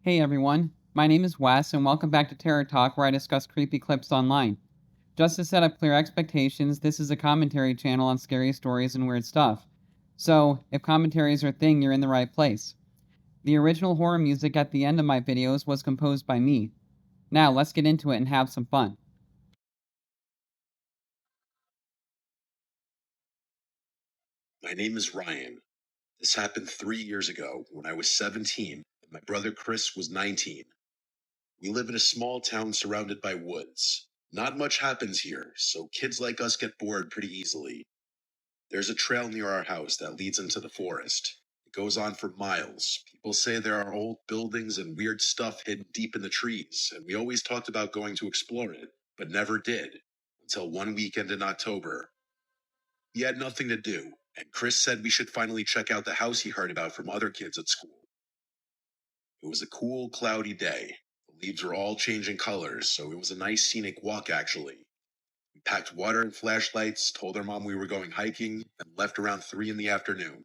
Hey everyone, my name is Wes, and welcome back to Terror Talk, where I discuss creepy clips online. Just to set up clear expectations, this is a commentary channel on scary stories and weird stuff. So, if commentaries are a thing, you're in the right place. The original horror music at the end of my videos was composed by me. Now, let's get into it and have some fun. My name is Ryan. This happened 3 years ago when I was 17 and my brother Chris was 19. We live in a small town surrounded by woods. Not much happens here, so kids like us get bored pretty easily. There's a trail near our house that leads into the forest. It goes on for miles. People say there are old buildings and weird stuff hidden deep in the trees, and we always talked about going to explore it, but never did, until one weekend in October. He had nothing to do, and Chris said we should finally check out the house he heard about from other kids at school. It was a cool, cloudy day. The leaves were all changing colors, so it was a nice scenic walk, actually. We packed water and flashlights, told our mom we were going hiking, and left around 3 in the afternoon.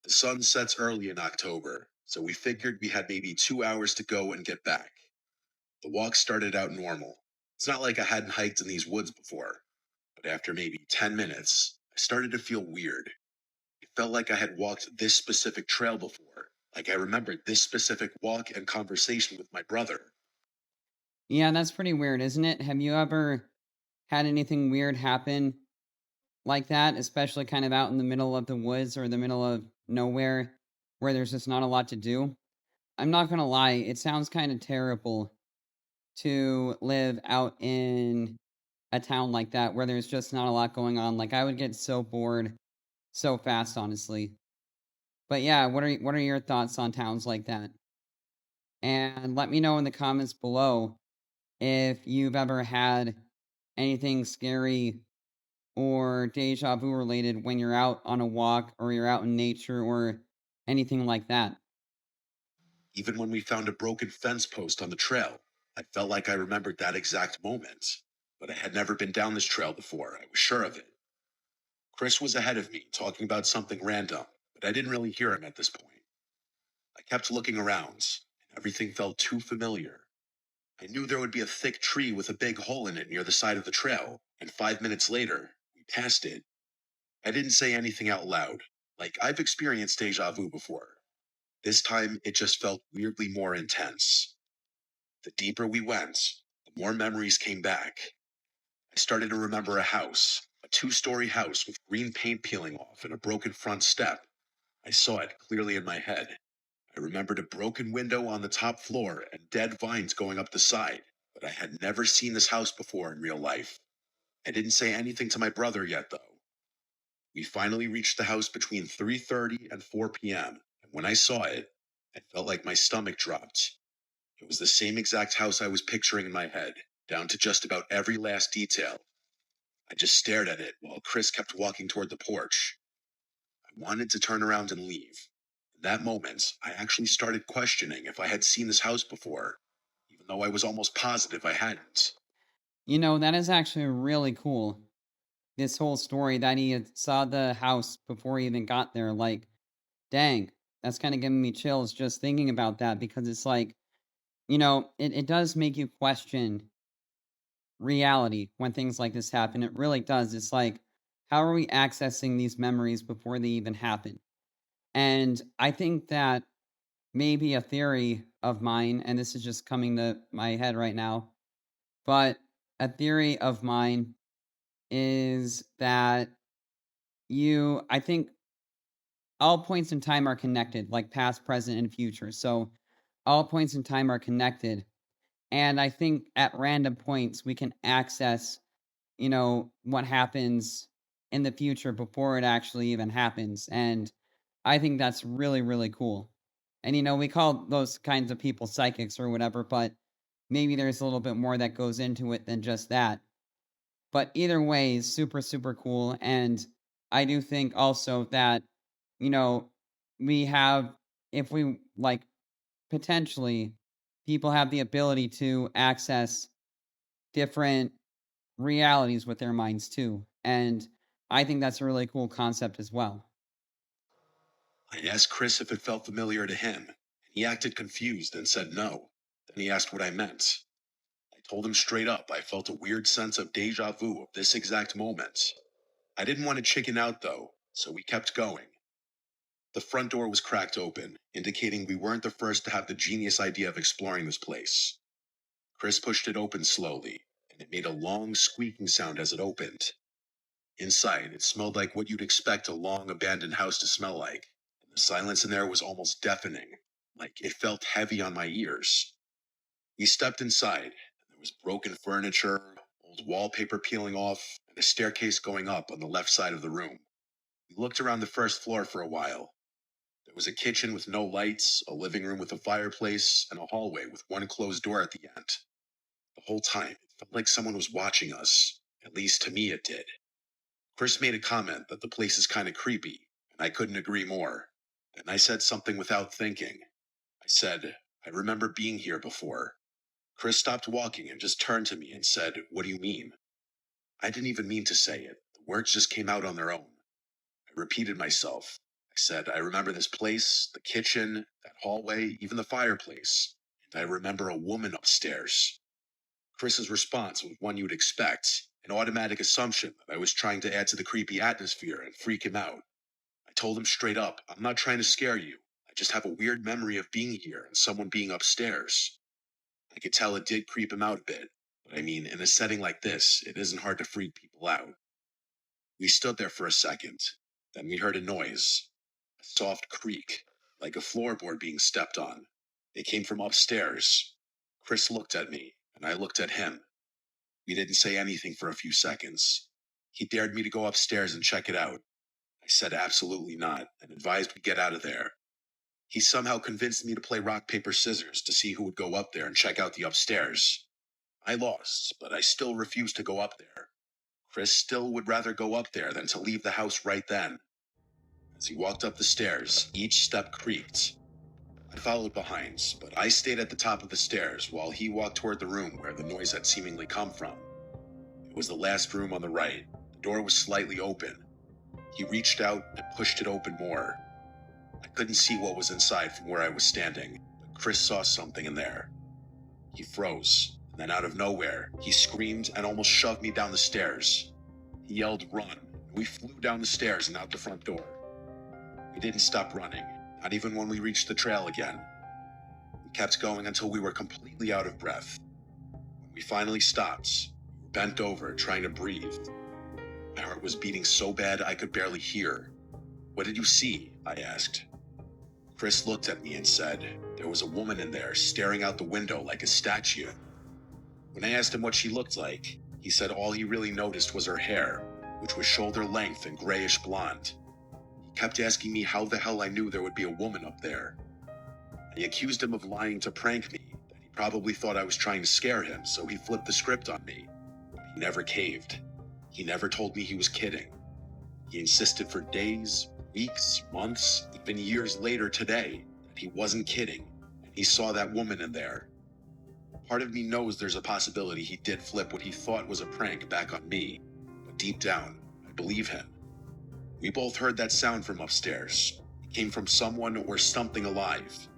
The sun sets early in October, so we figured we had maybe 2 hours to go and get back. The walk started out normal. It's not like I hadn't hiked in these woods before, but after maybe 10 minutes, I started to feel weird. It felt like I had walked this specific trail before, like I remembered this specific walk and conversation with my brother. Yeah, that's pretty weird, isn't it? Have you ever had anything weird happen like that, especially kind of out in the middle of the woods or the middle of nowhere where there's just not a lot to do? I'm not gonna lie, it sounds kind of terrible to live out in a town like that where there's just not a lot going on. Like I would get so bored so fast, honestly. But yeah, what are your thoughts on towns like that? And let me know in the comments below if you've ever had anything scary or deja vu related when you're out on a walk or you're out in nature or anything like that. Even when we found a broken fence post on the trail, I felt like I remembered that exact moment. But I had never been down this trail before, I was sure of it. Chris was ahead of me, talking about something random, but I didn't really hear him at this point. I kept looking around, and everything felt too familiar. I knew there would be a thick tree with a big hole in it near the side of the trail, and 5 minutes later, we passed it. I didn't say anything out loud. Like, I've experienced deja vu before. This time, it just felt weirdly more intense. The deeper we went, the more memories came back. I started to remember a house, a 2 story house with green paint peeling off and a broken front step. I saw it clearly in my head. I remembered a broken window on the top floor and dead vines going up the side, but I had never seen this house before in real life. I didn't say anything to my brother yet, though. We finally reached the house between 3:30 and 4 p.m., and when I saw it, I felt like my stomach dropped. It was the same exact house I was picturing in my head, down to just about every last detail. I just stared at it while Chris kept walking toward the porch. I wanted to turn around and leave. In that moment, I actually started questioning if I had seen this house before, even though I was almost positive I hadn't. You know, that is actually really cool. This whole story that he had saw the house before he even got there. Like, dang, that's kind of giving me chills just thinking about that because it's like, it does make you question reality when things like this happen. It really does. It's like, how are we accessing these memories before they even happen? And I think that maybe a theory of mine, and this is just coming to my head right now, but a theory of mine is that I think all points in time are connected, like past, present, and future. So all points in time are connected. And I think at random points, we can access, what happens in the future before it actually even happens. And I think that's really, really cool. And, we call those kinds of people psychics or whatever, but maybe there's a little bit more that goes into it than just that. But either way is super, super cool. And I do think also that, you know, we have, if we like, potentially, people have the ability to access different realities with their minds too. And I think that's a really cool concept as well. I asked Chris if it felt familiar to him, and He acted confused and said no. Then he asked what I meant. I told him straight up I felt a weird sense of deja vu of this exact moment. I didn't want to chicken out though, so we kept going. The front door was cracked open, indicating we weren't the first to have the genius idea of exploring this place. Chris pushed it open slowly, and it made a long squeaking sound as it opened. Inside, it smelled like what you'd expect a long abandoned house to smell like, and the silence in there was almost deafening, like it felt heavy on my ears. We stepped inside, and there was broken furniture, old wallpaper peeling off, and a staircase going up on the left side of the room. We looked around the first floor for a while. There was a kitchen with no lights, a living room with a fireplace, and a hallway with one closed door at the end. The whole time, it felt like someone was watching us. At least to me it did. Chris made a comment that the place is kind of creepy, and I couldn't agree more. And I said something without thinking. I said, I remember being here before. Chris stopped walking and just turned to me and said, "What do you mean?" I didn't even mean to say it. The words just came out on their own. I repeated myself. I said, I remember this place, the kitchen, that hallway, even the fireplace. And I remember a woman upstairs. Chris's response was one you would expect, an automatic assumption that I was trying to add to the creepy atmosphere and freak him out. I told him straight up, I'm not trying to scare you. I just have a weird memory of being here and someone being upstairs. I could tell it did creep him out a bit, but I mean, in a setting like this, it isn't hard to freak people out. We stood there for a second. Then we heard a noise, a soft creak, like a floorboard being stepped on. It came from upstairs. Chris looked at me, and I looked at him. We didn't say anything for a few seconds. He dared me to go upstairs and check it out. I said absolutely not, and advised we get out of there. He somehow convinced me to play rock, paper, scissors to see who would go up there and check out the upstairs. I lost, but I still refused to go up there. Chris still would rather go up there than to leave the house right then. As he walked up the stairs, each step creaked. I followed behind, but I stayed at the top of the stairs while he walked toward the room where the noise had seemingly come from. It was the last room on the right. The door was slightly open. He reached out and pushed it open more. I couldn't see what was inside from where I was standing, but Chris saw something in there. He froze, and then out of nowhere, he screamed and almost shoved me down the stairs. He yelled, "Run!" and we flew down the stairs and out the front door. We didn't stop running, not even when we reached the trail again. We kept going until we were completely out of breath. When we finally stopped, we were bent over, trying to breathe. My heart was beating so bad I could barely hear. "What did you see?" I asked. Chris looked at me and said, "There was a woman in there staring out the window like a statue." When I asked him what she looked like, he said all he really noticed was her hair, which was shoulder length and grayish blonde. He kept asking me how the hell I knew there would be a woman up there. I accused him of lying to prank me, that he probably thought I was trying to scare him, so he flipped the script on me. But he never caved. He never told me he was kidding. He insisted for days, weeks, months, even years later today, that he wasn't kidding, and he saw that woman in there. Part of me knows there's a possibility he did flip what he thought was a prank back on me, but deep down, I believe him. We both heard that sound from upstairs. It came from someone or something alive.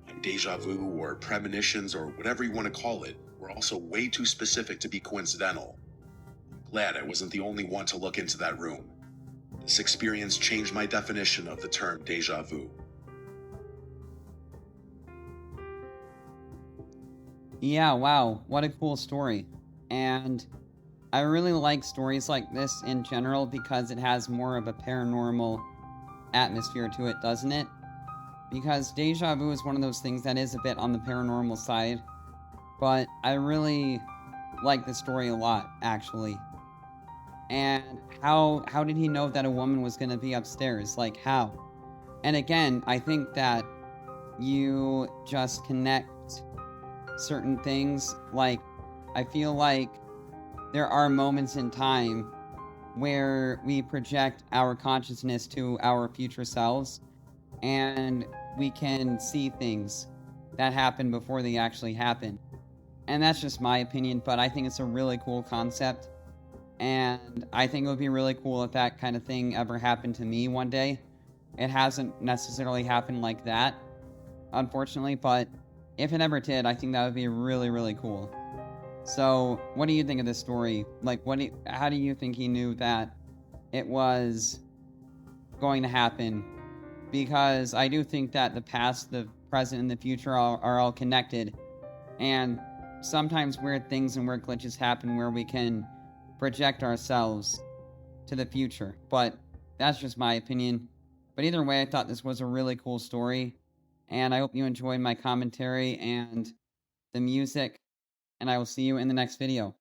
My deja vu or premonitions or whatever you want to call it were also way too specific to be coincidental. I'm glad I wasn't the only one to look into that room. This experience changed my definition of the term deja vu. Yeah, wow, what a cool story. And I really like stories like this in general because it has more of a paranormal atmosphere to it, doesn't it? Because deja vu is one of those things that is a bit on the paranormal side, but I really like the story a lot, actually. And how did he know that a woman was going to be upstairs? Like, how? And again, I think that you just connect certain things. Like, I feel like there are moments in time where we project our consciousness to our future selves, and we can see things that happen before they actually happen. And that's just my opinion, but I think it's a really cool concept. And I think it would be really cool if that kind of thing ever happened to me one day. It hasn't necessarily happened like that, unfortunately, but if it ever did, I think that would be really, really cool. So, what do you think of this story? Like, how do you think he knew that it was going to happen? Because I do think that the past, the present, and the future are all connected. And sometimes weird things and weird glitches happen where we can project ourselves to the future. But that's just my opinion. But either way, I thought this was a really cool story. And I hope you enjoyed my commentary and the music. And I will see you in the next video.